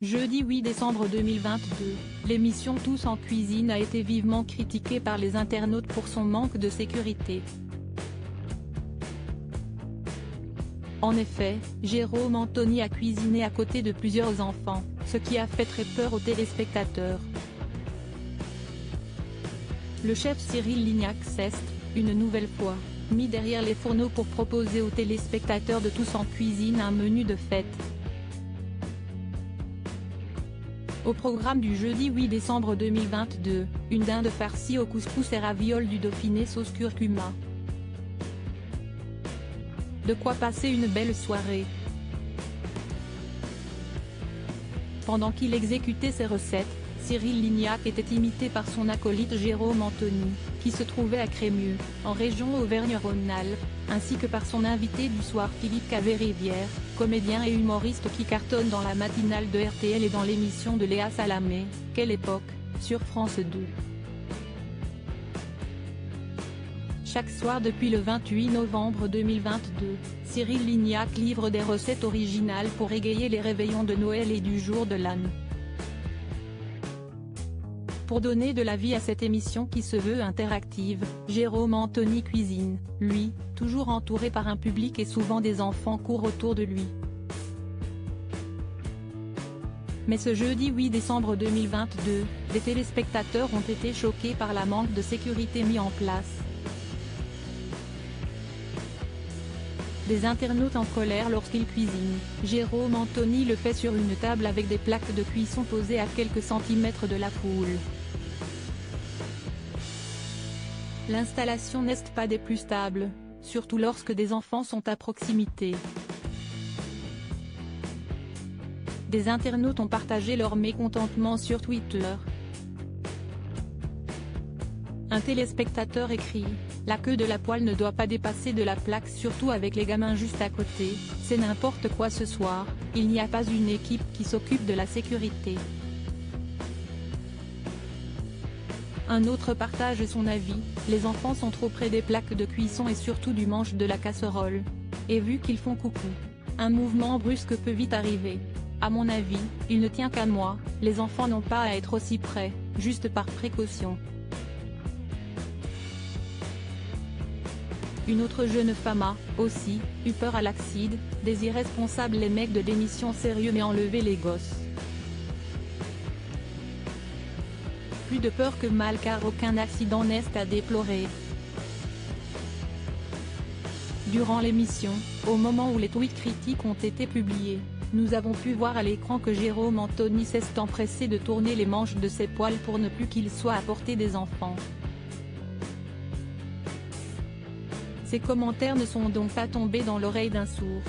Jeudi 8 décembre 2022, l'émission Tous en cuisine a été vivement critiquée par les internautes pour son manque de sécurité. En effet, Jérôme Anthony a cuisiné à côté de plusieurs enfants, ce qui a fait très peur aux téléspectateurs. Le chef Cyril Lignac s'est, une nouvelle fois, mis derrière les fourneaux pour proposer aux téléspectateurs de Tous en cuisine un menu de fête. Au programme du jeudi 8 décembre 2022, une dinde farcie au couscous et ravioles du Dauphiné sauce curcuma. De quoi passer une belle soirée. Pendant qu'il exécutait ses recettes, Cyril Lignac était imité par son acolyte Jérôme Anthony, qui se trouvait à Crémieux, en région Auvergne-Rhône-Alpes, ainsi que par son invité du soir Philippe Caverivière, comédien et humoriste qui cartonne dans la matinale de RTL et dans l'émission de Léa Salamé, Quelle époque, sur France 2. Chaque soir depuis le 28 novembre 2022, Cyril Lignac livre des recettes originales pour égayer les réveillons de Noël et du jour de l'an. Pour donner de la vie à cette émission qui se veut interactive, Jérôme Anthony cuisine, lui, toujours entouré par un public et souvent des enfants courent autour de lui. Mais ce jeudi 8 décembre 2022, des téléspectateurs ont été choqués par la manque de sécurité mis en place. Des internautes en colère lorsqu'il cuisine, Jérôme Anthony le fait sur une table avec des plaques de cuisson posées à quelques centimètres de la foule. L'installation n'est pas des plus stables, surtout lorsque des enfants sont à proximité. Des internautes ont partagé leur mécontentement sur Twitter. Un téléspectateur écrit « La queue de la poêle ne doit pas dépasser de la plaque, surtout avec les gamins juste à côté, c'est n'importe quoi ce soir, il n'y a pas une équipe qui s'occupe de la sécurité ». Un autre partage son avis, les enfants sont trop près des plaques de cuisson et surtout du manche de la casserole. Et vu qu'ils font coucou, un mouvement brusque peut vite arriver. À mon avis, il ne tient qu'à moi, les enfants n'ont pas à être aussi près, juste par précaution. Une autre jeune femme a, aussi, eu peur à l'accident, des irresponsables les mecs de l'émission sérieux mais enlever les gosses. Plus de peur que mal car aucun accident n'est à déplorer. Durant l'émission, au moment où les tweets critiques ont été publiés, nous avons pu voir à l'écran que Jérôme Anthony s'est empressé de tourner les manches de ses poils pour ne plus qu'il soit à portée des enfants. Ces commentaires ne sont donc pas tombés dans l'oreille d'un sourd.